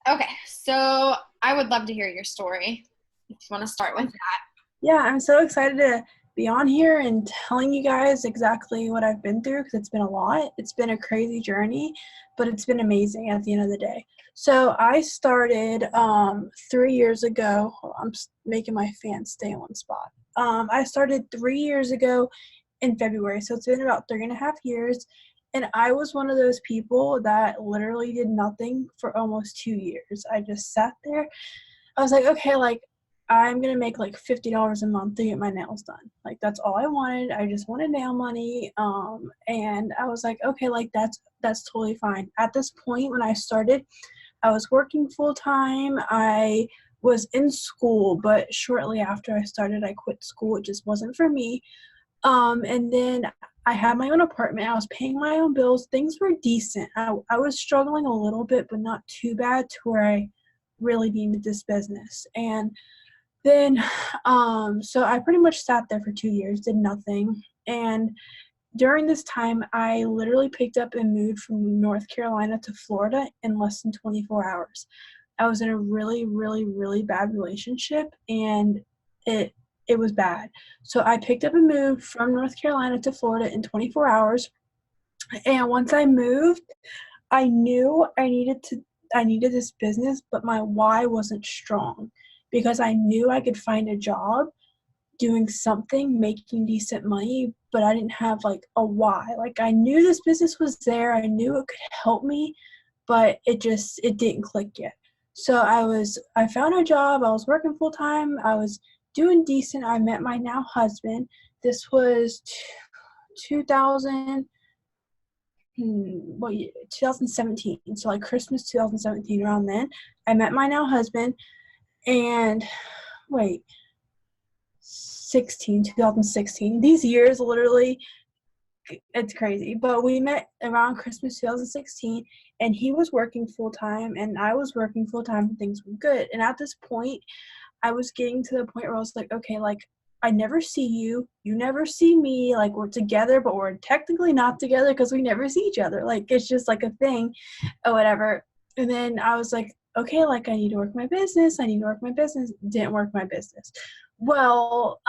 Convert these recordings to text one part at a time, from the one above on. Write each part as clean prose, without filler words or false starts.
Okay, so I would love to hear your story if you want to start with that. Yeah, I'm so excited to be on here and telling you guys exactly what I've been through because it's been a lot. It's been a crazy journey, but it's been amazing at the end of the day. So I started 3 years ago. I'm making my fans stay in one spot. I started 3 years ago in February, so it's been about 3.5 years. And I was one of those people that literally did nothing for almost 2 years. I just sat there. I was like, okay, like I'm gonna make like $50 a month to get my nails done. Like that's all I wanted. I just wanted nail money. And I was like, okay, like that's totally fine. At this point when I started, I was working full time. I was in school, but shortly after I started, I quit school. It just wasn't for me. And then I had my own apartment. I was paying my own bills. Things were decent. I was struggling a little bit, but not too bad to where I really needed this business. And then, so I pretty much sat there for 2 years, did nothing. And during this time, I literally picked up and moved from North Carolina to Florida in less than 24 hours. I was in a really, really, really bad relationship, and it it was bad. So I picked up and moved from North Carolina to Florida in 24 hours. And once I moved, I knew I needed this business, but my why wasn't strong because I knew I could find a job doing something, making decent money, but I didn't have like a why. Like I knew this business was there, I knew it could help me, but it didn't click yet. So I found a job, I was working full time, I was doing decent. I met my now husband. This was 2000 what year? 2017. So like Christmas 2017 around then. I met my now husband and wait, 2016. These years literally it's crazy. But we met around Christmas 2016 and he was working full time and I was working full time and things were good. And at this point, I was getting to the point where I was like, okay, like I never see you, you never see me, like we're together, but we're technically not together because we never see each other. Like it's just like a thing or whatever. And then I was like, okay, like I need to work my business. I need to work my business. Didn't work my business. Well,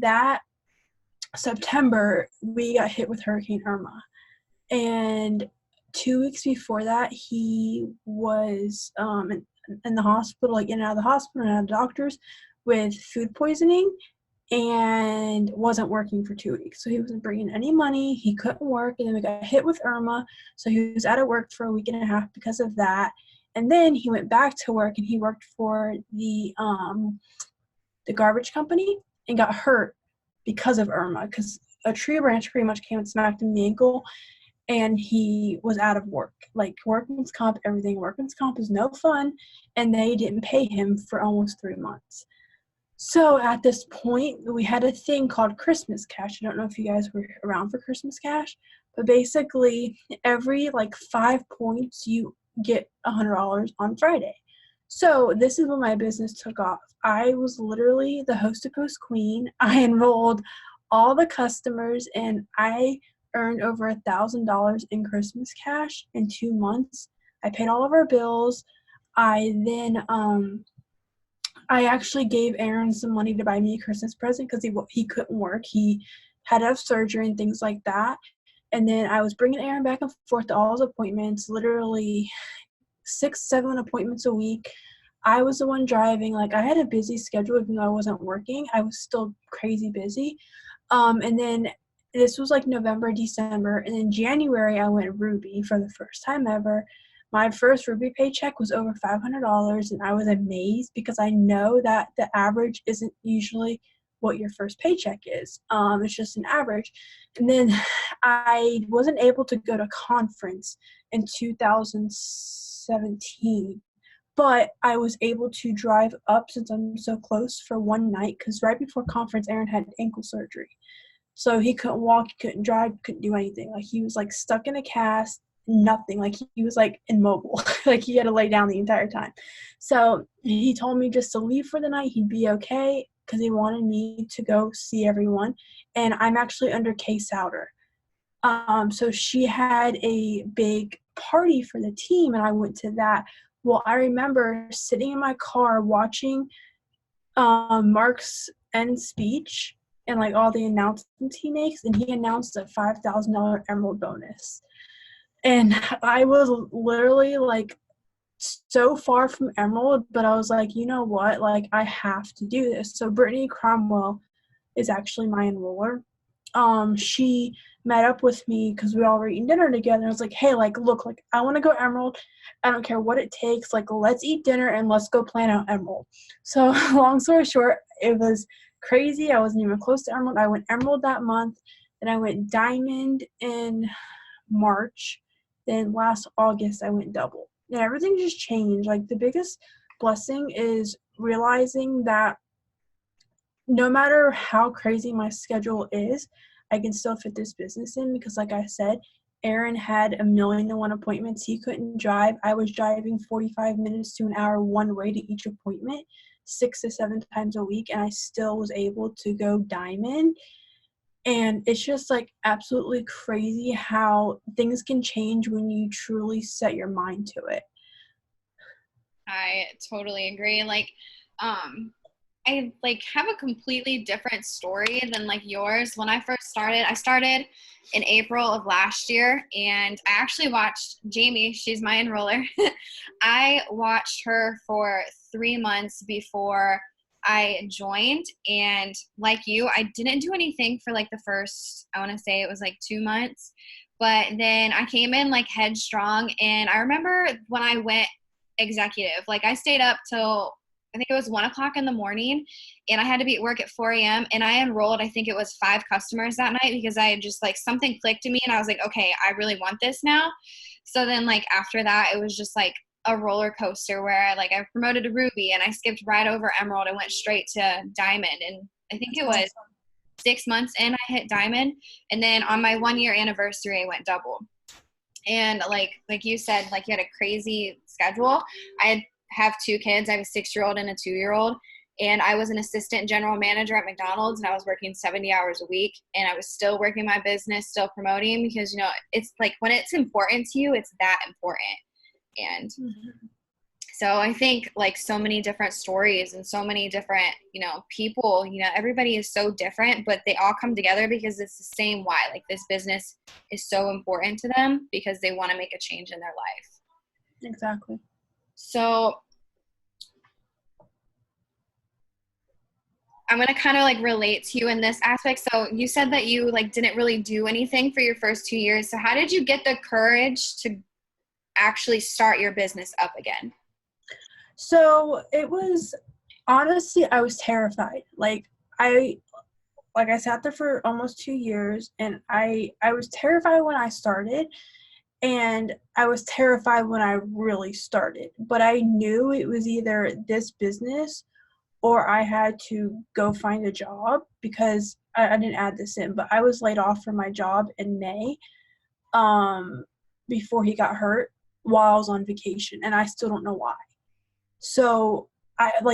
that September, we got hit with Hurricane Irma. And 2 weeks before that, he was in the hospital, like in and out of the hospital and out of doctors with food poisoning and wasn't working for 2 weeks. So he wasn't bringing any money. He couldn't work. And then we got hit with Irma. So he was out of work for a week and a half because of that. And then he went back to work and he worked for the garbage company and got hurt because of Irma because a tree branch pretty much came and smacked him in the ankle and he was out of work. Like workman's comp, everything. Workman's comp is no fun, and they didn't pay him for almost 3 months. So at this point, we had a thing called Christmas Cash. I don't know if you guys were around for Christmas Cash, but basically every like 5 points you get $100 on Friday. So this is when my business took off. I was literally the host to post queen. I enrolled all the customers and I earned over $1,000 in Christmas cash in 2 months. I paid all of our bills. I actually gave Aaron some money to buy me a Christmas present because he couldn't work. He had to have surgery and things like that. And then I was bringing Aaron back and forth to all his appointments, literally 6, 7 appointments a week. I was the one driving. Like I had a busy schedule even though I wasn't working. I was still crazy busy. And then this was like November, December, and in January I went Ruby for the first time ever. My first Ruby paycheck was over $500, and I was amazed because I know that the average isn't usually what your first paycheck is. It's just an average. And then I wasn't able to go to conference in 2017, but I was able to drive up since I'm so close for one night because right before conference, Aaron had ankle surgery. So he couldn't walk, he couldn't drive, couldn't do anything. Like he was like stuck in a cast, nothing. Like he was like immobile. Like he had to lay down the entire time. So he told me just to leave for the night. He'd be okay because he wanted me to go see everyone. And I'm actually under Kay Souter. So she had a big party for the team and I went to that. Well, I remember sitting in my car watching Mark's end speech and like all the announcements he makes, and he announced a $5,000 Emerald bonus. And I was literally like so far from Emerald, but I was like, you know what? Like, I have to do this. So Brittany Cromwell is actually my enroller. She met up with me because we all were eating dinner together. I was like, hey, like, look, like, I want to go Emerald. I don't care what it takes. Like, let's eat dinner and let's go plan out Emerald. So long story short, it was crazy. I wasn't even close to Emerald. I went Emerald that month. Then I went Diamond in March. Then last August, I went Double. And everything just changed. Like, the biggest blessing is realizing that no matter how crazy my schedule is, I can still fit this business in because, like I said, Aaron had 1,000,001 appointments. He couldn't drive. I was driving 45 minutes to an hour one way to each appointment 6 to 7 times a week, and I still was able to go Diamond. And it's just like absolutely crazy how things can change when you truly set your mind to it. I totally agree. Like, I like have a completely different story than like yours. When I started in April of last year, and I actually watched Jamie, she's my enroller. I watched her for 3 months before I joined, and like you, I didn't do anything for like the first, I want to say it was like 2 months, but then I came in like headstrong. And I remember when I went executive, like I stayed up till I think it was 1 o'clock in the morning, and I had to be at work at 4 a.m. and I enrolled, I think it was 5 customers that night, because I had just like something clicked to me and I was like, okay, I really want this now. So then like after that, it was just like a roller coaster where I promoted to Ruby and I skipped right over Emerald and went straight to Diamond. And I think it was 6 months in, I hit Diamond. And then on my 1 year anniversary, I went Double. And like you said, like you had a crazy schedule. I have 2 kids. I have a 6-year-old and a 2-year-old. And I was an assistant general manager at McDonald's, and I was working 70 hours a week, and I was still working my business, still promoting, because, you know, it's like when it's important to you, it's that important. And so I think like so many different stories and so many different, you know, people, you know, everybody is so different, but they all come together because it's the same why. Like this business is so important to them because they want to make a change in their life. Exactly. So I'm going to kind of like relate to you in this aspect. So you said that you like didn't really do anything for your first 2 years. So how did you get the courage to actually start your business up again? So it was, honestly, I was terrified. I sat there for almost 2 years, and I was terrified when I started, and I was terrified when I really started. But I knew it was either this business or I had to go find a job, because I didn't add this in, but I was laid off from my job in May, before he got hurt while I was on vacation, and I still don't know why. So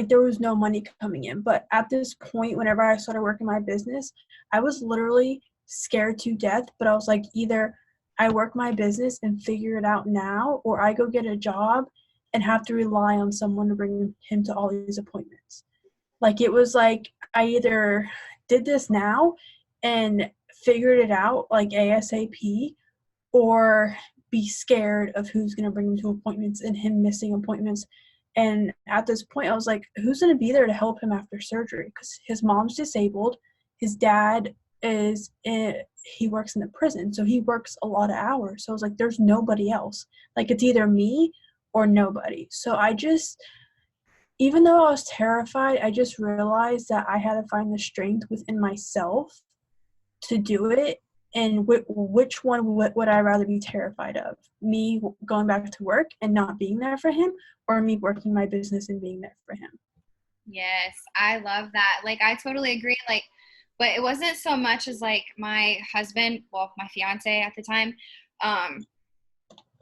there was no money coming in. But at this point, whenever I started working my business, I was literally scared to death. But I was like, either I work my business and figure it out now, or I go get a job and have to rely on someone to bring him to all these appointments. Like, it was like I either did this now and figured it out like ASAP, or be scared of who's going to bring him to appointments and him missing appointments. And at this point, I was like, who's going to be there to help him after surgery? Because his mom's disabled. His dad he works in the prison, so he works a lot of hours. So I was like, there's nobody else. Like, it's either me or nobody. So even though I was terrified, I just realized that I had to find the strength within myself to do it. And which one would I rather be terrified of? Me going back to work and not being there for him, or me working my business and being there for him? Yes, I love that. Like, I totally agree. Like, but it wasn't so much as like my husband, well, my fiance at the time,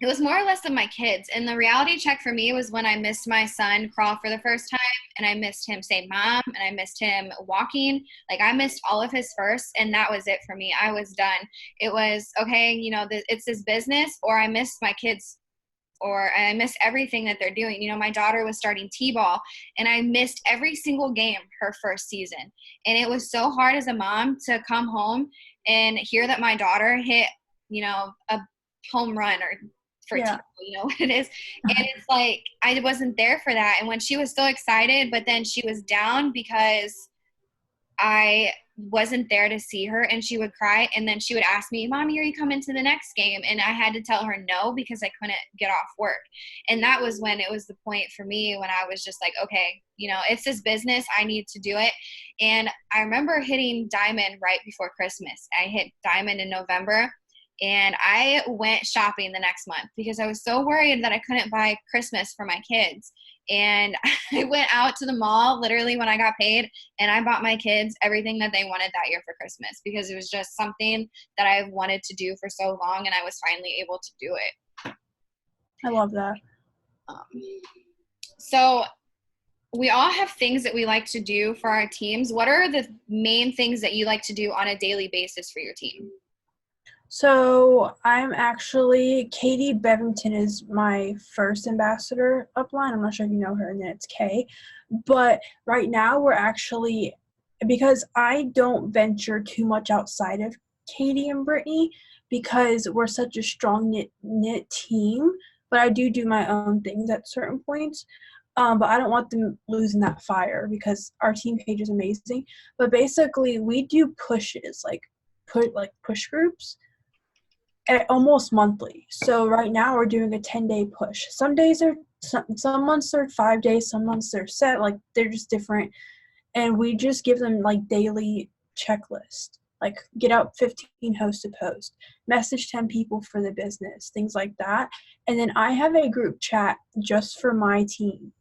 it was more or less of my kids. And the reality check for me was when I missed my son crawl for the first time, and I missed him say mom, and I missed him walking. Like, I missed all of his firsts, and that was it for me. I was done. It was, okay, you know, it's this business, or I missed my kids or I miss everything that they're doing. You know, my daughter was starting t-ball and I missed every single game her first season. And it was so hard as a mom to come home and hear that my daughter hit, you know, a home run or for Yeah. t-ball, you know what it is. And it's like, I wasn't there for that. And when she was so excited, but then she was down because I wasn't there to see her, and she would cry, and then she would ask me, Mommy, are you coming to the next game? And I had to tell her no because I couldn't get off work. And that was when it was the point for me when I was just like, okay, you know, it's this business, I need to do it. And I remember hitting diamond right before Christmas. I hit diamond in November, and I went shopping the next month because I was so worried that I couldn't buy Christmas for my kids. And I went out to the mall literally when I got paid, and I bought my kids everything that they wanted that year for Christmas because it was just something that I've wanted to do for so long, and I was finally able to do it. I love that. Um, so we all have things that we like to do for our teams. What are the main things that you like to do on a daily basis for your team? So I'm actually, Katie Bevington is my first ambassador upline. I'm not sure if you know her, and then it's Kay. But right now we're actually, because I don't venture too much outside of Katie and Brittany because we're such a strong knit team, but I do my own things at certain points. But I don't want them losing that fire because our team page is amazing. But basically we do pushes, like push groups almost monthly. So right now we're doing a 10-day push. Some days are some months are 5 days, some months they're set, like they're just different. And we just give them like daily checklist, like get out 15 hosted posts, message 10 people for the business, things like that. And then I have a group chat just for my team.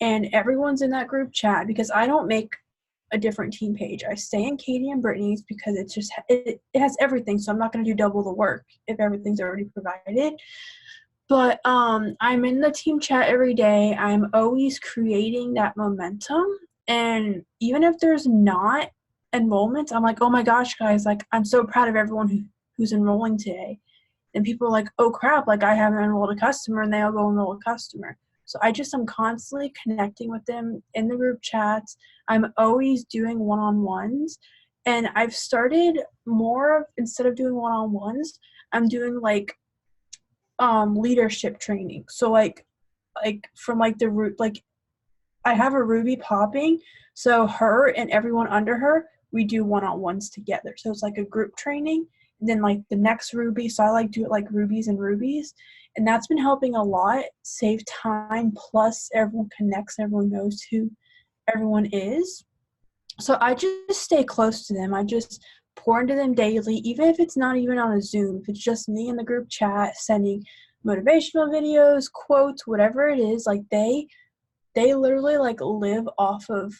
And everyone's in that group chat because I don't make a different team page. I stay in Katie and Brittany's because it's just it has everything, so I'm not going to do double the work if everything's already provided. But I'm in the team chat every day. I'm always creating that momentum, and even if there's not enrollments, I'm like, oh my gosh, guys, like I'm so proud of everyone who's enrolling today. And people are like, oh crap, like I haven't enrolled a customer, and they all go enroll a customer. So I'm constantly connecting with them in the group chats. I'm always doing one-on-ones. And I've started more of, instead of doing one-on-ones, I'm doing like leadership training. So like from like the root, like I have a Ruby popping. So her and everyone under her, we do one-on-ones together. So it's like a group training. And then like the next Ruby, so I like do it like rubies and rubies. And that's been helping a lot, save time, plus everyone connects, everyone knows who everyone is. So I just stay close to them. I just pour into them daily, even if it's not even on a Zoom. If it's just me in the group chat sending motivational videos, quotes, whatever it is, like they literally like live off of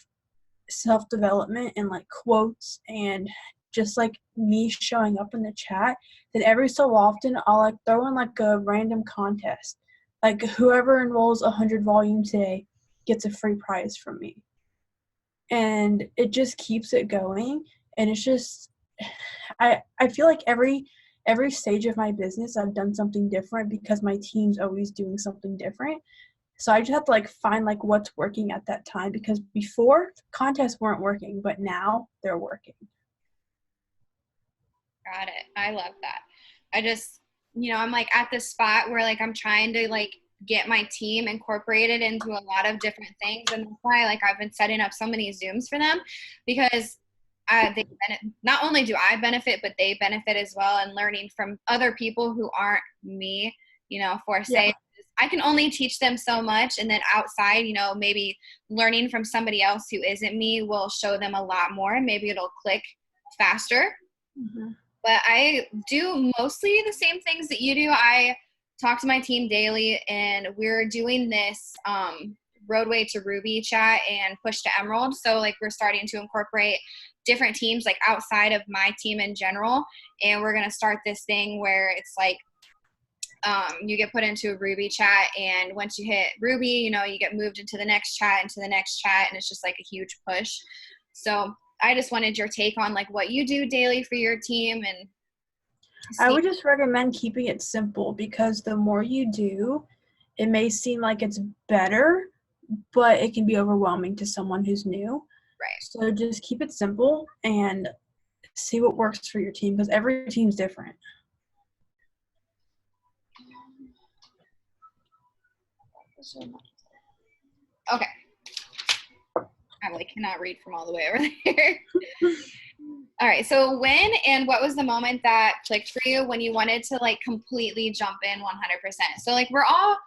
self-development and like quotes and just like me showing up in the chat. Then every so often I'll like throw in like a random contest, like whoever enrolls 100 volume today gets a free prize from me, and it just keeps it going. And it's just I feel like every stage of my business I've done something different because my team's always doing something different. So I just have to like find like what's working at that time, because before contests weren't working, but now they're working. Got it. I love that. I just, you know, I'm like at this spot where like I'm trying to like get my team incorporated into a lot of different things, and that's why like I've been setting up so many Zooms for them, because not only do I benefit, but they benefit as well, and learning from other people who aren't me, you know, for say. Yeah. I can only teach them so much, and then outside, you know, maybe learning from somebody else who isn't me will show them a lot more, and maybe it'll click faster. Mm-hmm. But I do mostly the same things that you do. I talk to my team daily, and we're doing this roadway to Ruby chat and push to Emerald. So like we're starting to incorporate different teams like outside of my team in general. And we're going to start this thing where it's like you get put into a Ruby chat, and once you hit Ruby, you know, you get moved into the next chat, and it's just like a huge push. So I just wanted your take on like what you do daily for your team. And I would just recommend keeping it simple, because the more you do, it may seem like it's better, but it can be overwhelming to someone who's new. Right. So just keep it simple and see what works for your team, because every team's different. Okay. I like cannot read from all the way over there. All right. So when and what was the moment that clicked for you when you wanted to like completely jump in 100%? So like we're all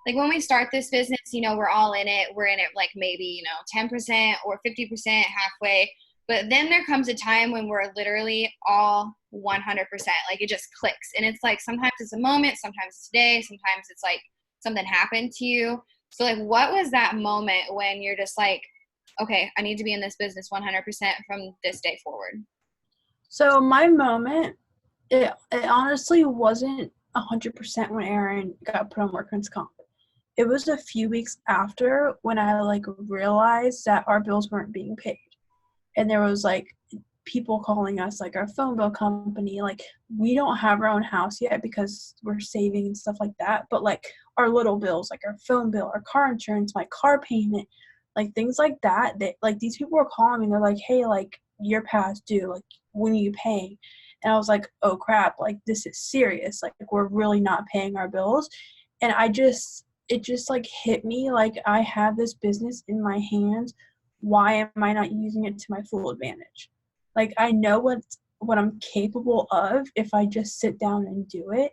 like when we start this business, you know, we're all in it. We're in it like maybe, you know, 10% or 50% halfway. But then there comes a time when we're literally all 100%. Like it just clicks. And it's like sometimes it's a moment, sometimes it's today, sometimes it's like something happened to you. So like what was that moment when you're just like, okay, I need to be in this business 100% from this day forward? So my moment, it honestly wasn't 100% when Aaron got put on workman's comp. It was a few weeks after when I like realized that our bills weren't being paid. And there was like people calling us, like our phone bill company, like we don't have our own house yet because we're saving and stuff like that, but like our little bills, like our phone bill, our car insurance, my car payment, like things like that, that like these people were calling me, they're like, hey, like you're past due, like when are you paying? And I was like, oh crap, like this is serious, like we're really not paying our bills. And it just like hit me, like I have this business in my hands, why am I not using it to my full advantage? Like I know what I'm capable of if I just sit down and do it.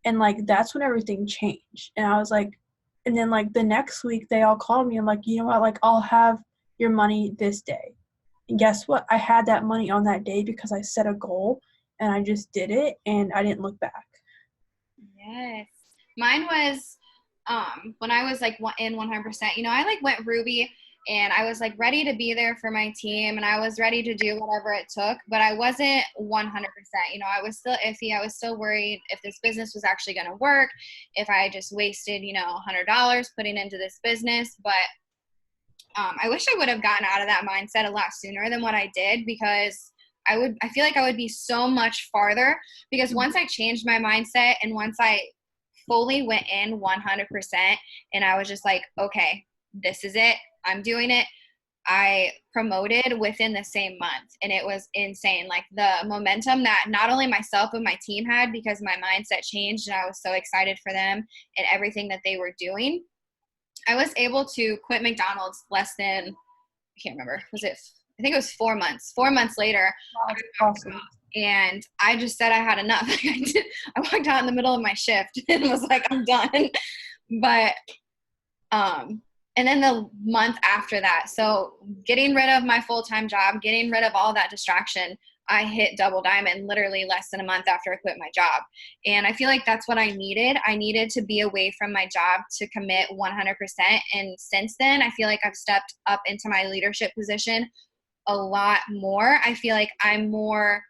And like that's when everything changed. And I was like, and then like the next week they all called me. I'm like, you know what, like I'll have your money this day. And guess what? I had that money on that day because I set a goal and I just did it and I didn't look back. Yes. Mine was when I was like in 100%, you know, I like went Ruby and I was like ready to be there for my team and I was ready to do whatever it took, but I wasn't 100%. You know, I was still iffy. I was still worried if this business was actually going to work, if I just wasted, you know, $100 putting into this business. But I wish I would have gotten out of that mindset a lot sooner than what I did, because I feel like I would be so much farther, because once I changed my mindset and once I fully went in 100% and I was just like, okay, this is it, I'm doing it. I promoted within the same month and it was insane. Like the momentum that not only myself but my team had, because my mindset changed and I was so excited for them and everything that they were doing. I was able to quit McDonald's less than, I can't remember, I think it was 4 months. 4 months later, That's awesome. and I just said I had enough. I walked out in the middle of my shift and was like, I'm done. But and then the month after that, so getting rid of my full-time job, getting rid of all that distraction, I hit double diamond literally less than a month after I quit my job. And I feel like that's what I needed. I needed to be away from my job to commit 100%. And since then, I feel like I've stepped up into my leadership position a lot more. I feel like I'm more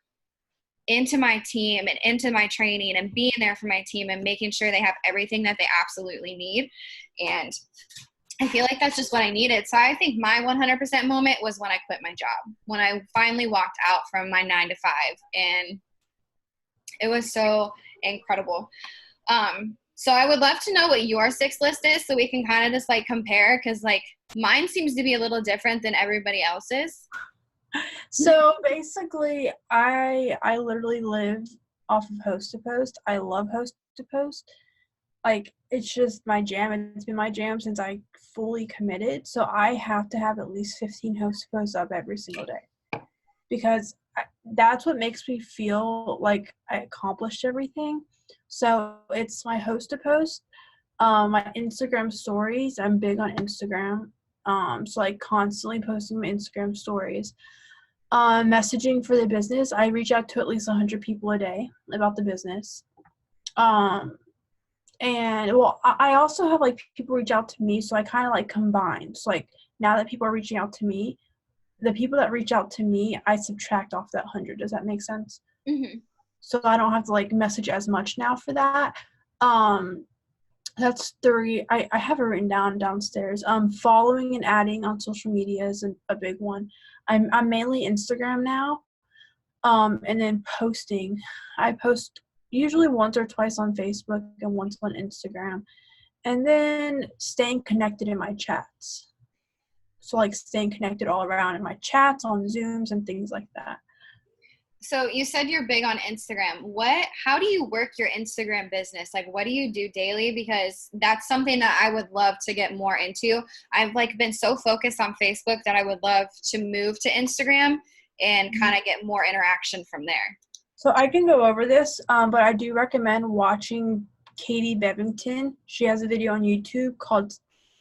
into my team and into my training and being there for my team and making sure they have everything that they absolutely need. And I feel like that's just what I needed. So I think my 100% moment was when I quit my job, when I finally walked out from my 9 to 5, and it was so incredible. So I would love to know what your 6 list is so we can kind of just like compare, because like mine seems to be a little different than everybody else's. So basically, I literally live off of Host to Post. I love Host to Post. Like it's just my jam. It's been my jam since I fully committed. So I have to have at least 15 Host to Posts up every single day, because that's what makes me feel like I accomplished everything. So it's my Host to Post, my Instagram stories. I'm big on Instagram. So like constantly posting my Instagram stories. Messaging for the business. I reach out to at least 100 people a day about the business. And well, I also have like people reach out to me, so I kind of like combine. So like now that people are reaching out to me, the people that reach out to me, I subtract off that 100. Does that make sense? Mm-hmm. So I don't have to like message as much now for that. That's 3. I have it written downstairs. Following and adding on social media is a big one. I'm mainly Instagram now. And then posting. I post usually once or twice on Facebook and once on Instagram. And then staying connected in my chats. So like staying connected all around in my chats, on Zooms and things like that. So you said you're big on Instagram. How do you work your Instagram business? Like, what do you do daily? Because that's something that I would love to get more into. I've like been so focused on Facebook that I would love to move to Instagram and kind of get more interaction from there. So I can go over this, but I do recommend watching Katie Bevington. She has a video on YouTube called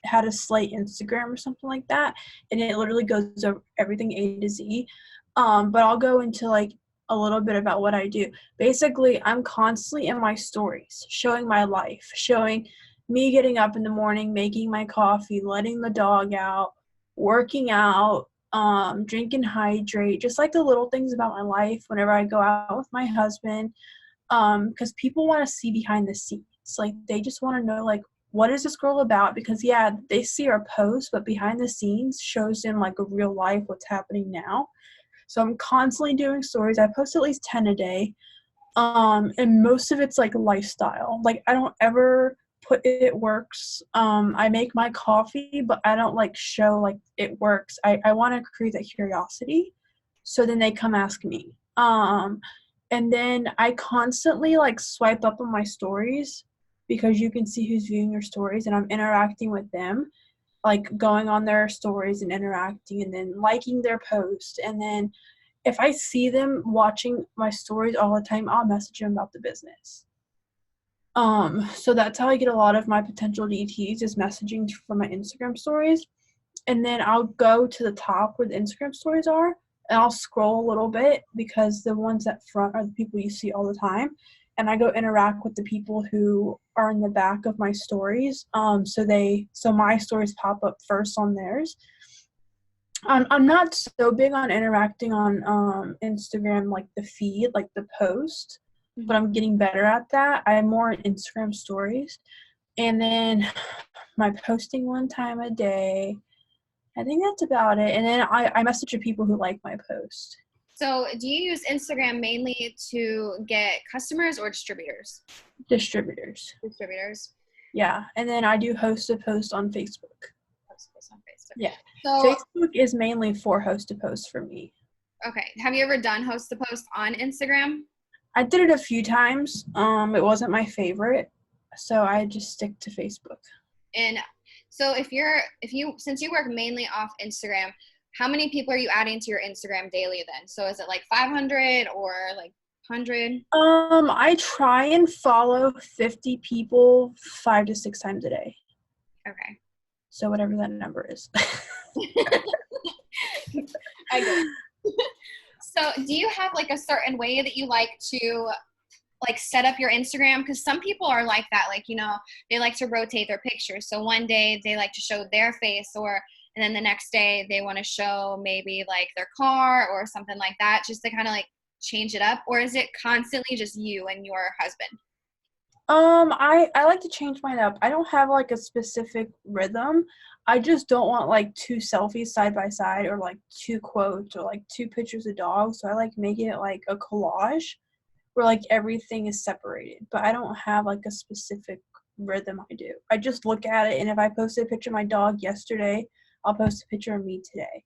How to Slay Instagram or something like that, and it literally goes over everything A to Z. But I'll go into like a little bit about what I do. Basically, I'm constantly in my stories, showing my life, showing me getting up in the morning, making my coffee, letting the dog out, working out, drinking hydrate, just like the little things about my life whenever I go out with my husband, because people want to see behind the scenes. Like, they just want to know, like, what is this girl about? Because, yeah, they see our posts, but behind the scenes shows them, like, a real life, what's happening now. So I'm constantly doing stories. I post at least 10 a day. And most of it's like lifestyle. Like, I don't ever put it works. I make my coffee, but I don't like show like it works. I want to create that curiosity. So then they come ask me. And then I constantly like swipe up on my stories because you can see who's viewing your stories and I'm interacting with them, like going on their stories and interacting and then liking their post. And then if I see them watching my stories all the time, I'll message them about the business. So that's how I get a lot of my potential DTs is messaging from my Instagram stories. And then I'll go to the top where the Instagram stories are and I'll scroll a little bit because the ones at front are the people you see all the time. And I go interact with the people who are in the back of my stories. So my stories pop up first on theirs. I'm not so big on interacting on Instagram, like the feed, like the post, but I'm getting better at that. I'm more on Instagram stories. And then my posting one time a day. I think that's about it. And then I message the people who like my post. So do you use Instagram mainly to get customers or distributors? Distributors. Distributors. Yeah. And then I do host a post on Facebook. Host a post on Facebook. Yeah. So Facebook is mainly for host to post for me. okay. Have you ever done host to post on Instagram? I did it a few times. It wasn't my favorite, so I just stick to Facebook. And so since you work mainly off Instagram, how many people are you adding to your Instagram daily then? So is it like 500 or like 100? I try and follow 50 people 5 to 6 times a day. Okay. So whatever that number is. I get it. So do you have like a certain way that you like to like set up your Instagram? Because some people are like that, like, you know, they like to rotate their pictures. So one day they like to show their face and then the next day they want to show maybe like their car or something like that, just to kind of like change it up. Or is it constantly just you and your husband? I like to change mine up. I don't have like a specific rhythm. I just don't want like 2 selfies side by side or like 2 quotes or like 2 pictures of dogs. So I like making it like a collage where like everything is separated. But I don't have like a specific rhythm I do. I just look at it and if I posted a picture of my dog yesterday, I'll post a picture of me today.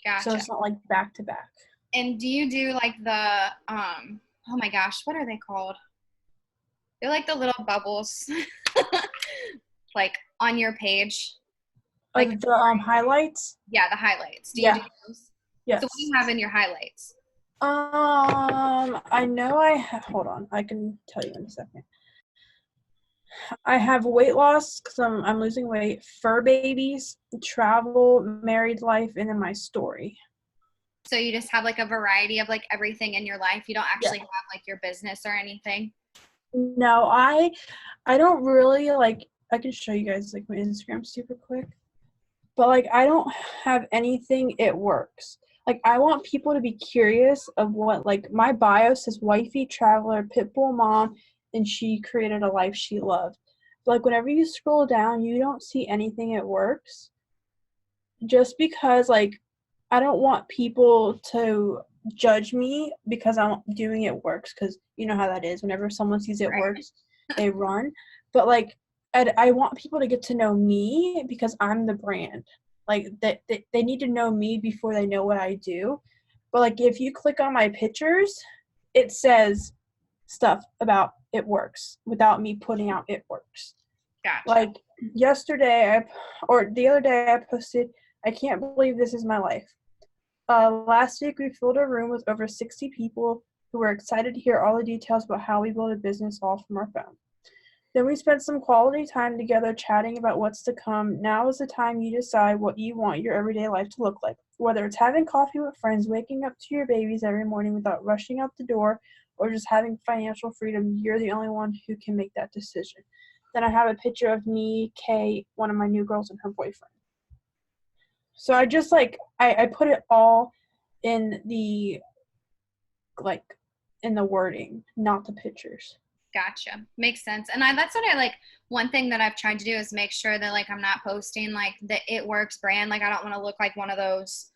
Gotcha. So it's not like back to back. And do you do like the oh my gosh, what are they called? They're like the little bubbles like on your page. Like the highlights? Yeah, the highlights. Do you do those? Yes. So what do you have in your highlights? I know hold on, I can tell you in a second. I have weight loss because I'm losing weight, fur babies, travel, married life, and then my story. So you just have like a variety of like everything in your life. You don't actually have like your business or anything. No, I don't really like. I can show you guys like my Instagram super quick, but like I don't have anything. It works. Like I want people to be curious of what like my bio says: wifey, traveler, pitbull mom, and she created a life she loved. But like whenever you scroll down, you don't see anything. It works. Just because like I don't want people to judge me because I'm doing it works, because you know how that is. Whenever someone sees it works, they run. But like I want people to get to know me because I'm the brand. Like they need to know me before they know what I do. But like if you click on my pictures, it says stuff about It Works without me putting out It Works. Gotcha. Like the other day I posted, I can't believe this is my life. Last week we filled a room with over 60 people who were excited to hear all the details about how we build a business all from our phone. Then we spent some quality time together chatting about what's to come. Now is the time you decide what you want your everyday life to look like. Whether it's having coffee with friends, waking up to your babies every morning without rushing out the door, or just having financial freedom, you're the only one who can make that decision. Then I have a picture of me, Kay, one of my new girls, and her boyfriend. So I just I put it all in the like in the wording, not the pictures. Gotcha. Makes sense. And that's what I like. One thing that I've tried to do is make sure that like I'm not posting like the It Works brand. Like I don't want to look like one of those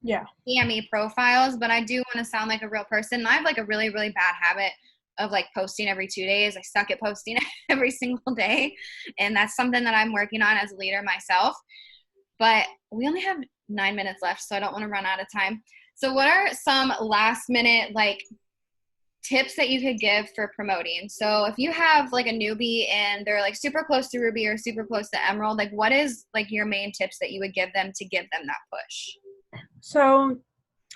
Yeah. EME profiles, but I do want to sound like a real person. And I have like a really, really bad habit of like posting every 2 days. I suck at posting every single day. And that's something that I'm working on as a leader myself. But we only have 9 minutes left, so I don't want to run out of time. So what are some last minute like tips that you could give for promoting? So if you have like a newbie and they're like super close to Ruby or super close to Emerald, like what is like your main tips that you would give them to give them that push? So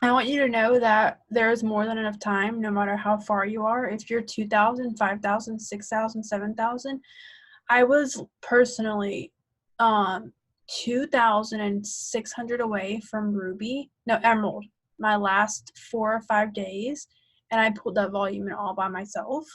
I want you to know that there is more than enough time no matter how far you are. If you're 2,000, 5,000, 6,000, 7,000, I was personally 2,600 away from Ruby, no, Emerald, my last 4 or 5 days, and I pulled that volume in all by myself.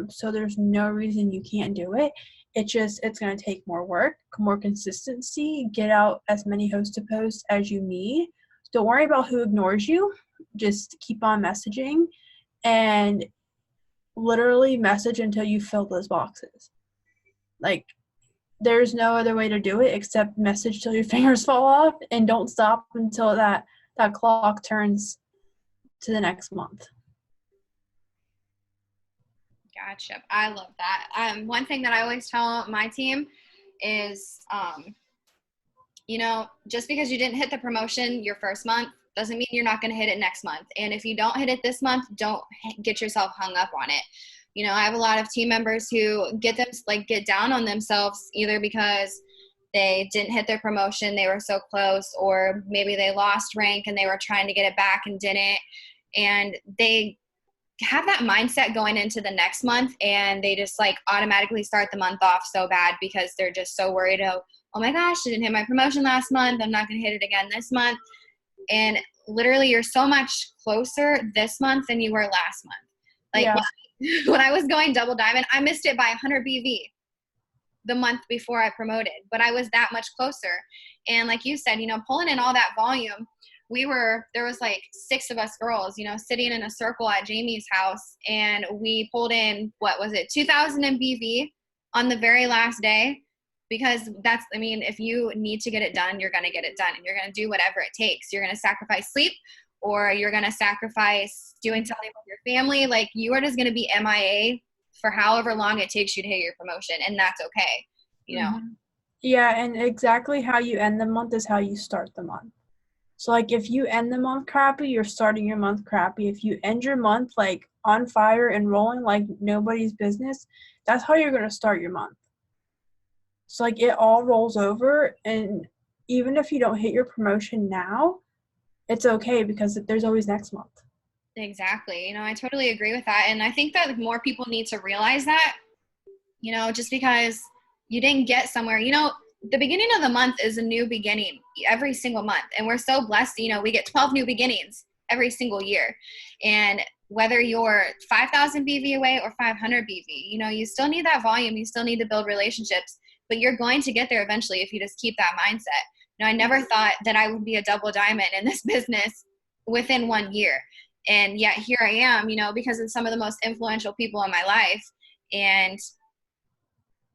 So there's no reason you can't do it. It's going to take more work, more consistency, get out as many host to posts as you need. Don't worry about who ignores you. Just keep on messaging and literally message until you fill those boxes. Like, there's no other way to do it except message till your fingers fall off, and don't stop until that clock turns to the next month. Gotcha. I love that. One thing that I always tell my team is, just because you didn't hit the promotion your first month doesn't mean you're not going to hit it next month. And if you don't hit it this month, don't get yourself hung up on it. I have a lot of team members who get down on themselves either because they didn't hit their promotion, they were so close, or maybe they lost rank and they were trying to get it back and didn't. And they have that mindset going into the next month, and they just like automatically start the month off so bad because they're just so worried of, oh my gosh, I didn't hit my promotion last month, I'm not going to hit it again this month. And literally you're so much closer this month than you were last month. Like Yeah. when I was going double diamond, I missed it by 100 BV the month before I promoted, but I was that much closer. And like you said, pulling in all that volume, there was like 6 of us girls, sitting in a circle at Jamie's house, and we pulled in, 2,000 in BV on the very last day, because if you need to get it done, you're going to get it done, and you're going to do whatever it takes. You're going to sacrifice sleep, or you're going to sacrifice doing something with your family. Like, you are just going to be MIA for however long it takes you to hit your promotion, and that's okay, Mm-hmm. Yeah, and exactly how you end the month is how you start the month. So, like, if you end the month crappy, you're starting your month crappy. If you end your month, like, on fire and rolling like nobody's business, that's how you're going to start your month. So, like, it all rolls over, and even if you don't hit your promotion now, it's okay because there's always next month. Exactly. I totally agree with that. And I think that more people need to realize that, just because you didn't get somewhere, the beginning of the month is a new beginning every single month. And we're so blessed, we get 12 new beginnings every single year. And whether you're 5,000 BV away or 500 BV, you still need that volume. You still need to build relationships, but you're going to get there eventually if you just keep that mindset. I never thought that I would be a double diamond in this business within 1 year. And yet here I am, because of some of the most influential people in my life. And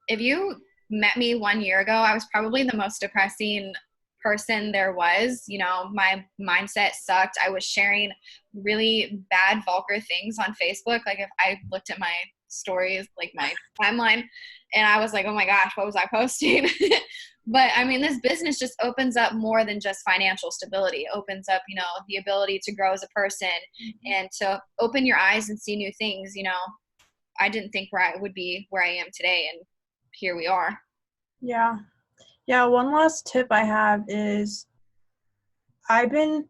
if you met me 1 year ago, I was probably the most depressing person there was. My mindset sucked. I was sharing really bad, vulgar things on Facebook. Like, if I looked at my stories, like my timeline, And I was like, oh my gosh, what was I posting? But I mean, this business just opens up more than just financial stability. It opens up, you know, the ability to grow as a person and to open your eyes and see new things. You know, I didn't think where I would be where I am today, and here we are. Yeah. Yeah, one last tip I have is I've been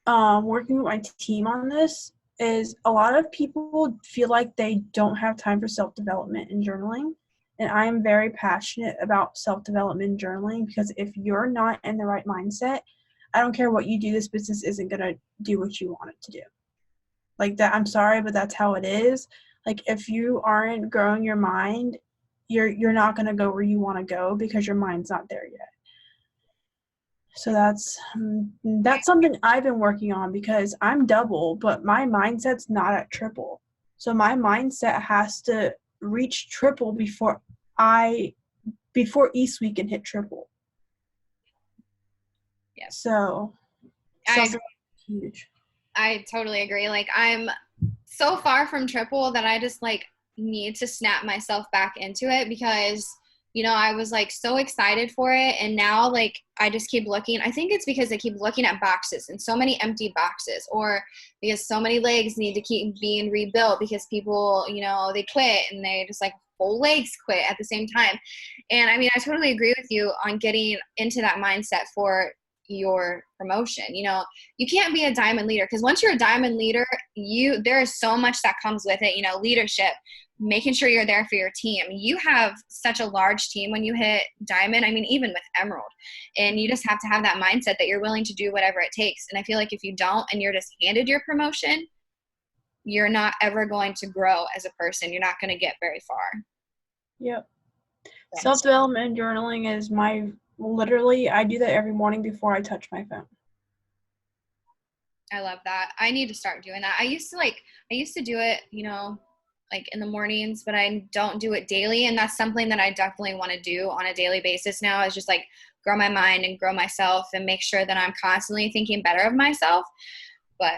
working with my team on this, is a lot of people feel like they don't have time for self-development and journaling. And I am very passionate about self-development and journaling, because if you're not in the right mindset, I don't care what you do, this business isn't going to do what you want it to do. Like that, I'm sorry, but that's how it is. Like if you aren't growing your mind, you're not going to go where you want to go because your mind's not there yet. So that's something I've been working on, because I'm double, but my mindset's not at triple. So my mindset has to reach triple before East Week can hit triple. Yeah. So something huge. I totally agree. Like I'm so far from triple that I just like need to snap myself back into it, because you know, I was like so excited for it, and now like I just keep looking. I think it's because I keep looking at boxes and so many empty boxes, or because so many legs need to keep being rebuilt because people, you know, they quit and they just like whole legs quit at the same time. And I mean, I totally agree with you on getting into that mindset for your promotion. You know, you can't be a diamond leader, because once you're a diamond leader, there is so much that comes with it, you know, leadership, making sure you're there for your team. You have such a large team when you hit diamond, I mean, even with emerald, and you just have to have that mindset that you're willing to do whatever it takes. And I feel like if you don't, and you're just handed your promotion, you're not ever going to grow as a person. You're not going to get very far. Yep. Self-development and journaling is literally, I do that every morning before I touch my phone. I love that. I need to start doing that. I used to do it, you know, like in the mornings, but I don't do it daily. And that's something that I definitely want to do on a daily basis now, is just like grow my mind and grow myself and make sure that I'm constantly thinking better of myself. But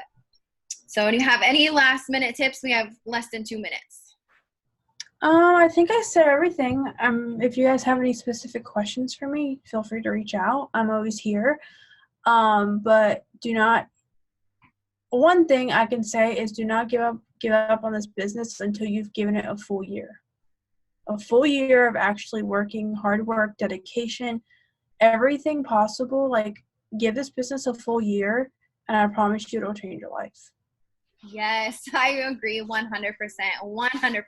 so do you have any last minute tips? We have less than 2 minutes. I think I said everything. If you guys have any specific questions for me, feel free to reach out. I'm always here. But one thing I can say is do not give up on this business until you've given it a full year. A full year of actually working, hard work, dedication, everything possible. Like, give this business a full year, and I promise you it'll change your life. Yes, I agree 100%. 100%.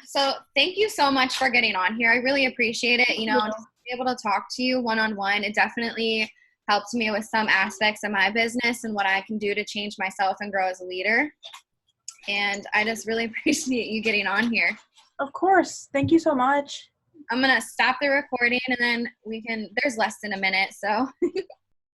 So thank you so much for getting on here. I really appreciate it. You know, just be able to talk to you one-on-one. It definitely helped me with some aspects of my business and what I can do to change myself and grow as a leader. And I just really appreciate you getting on here. Of course. Thank you so much. I'm going to stop the recording, and then there's less than a minute. So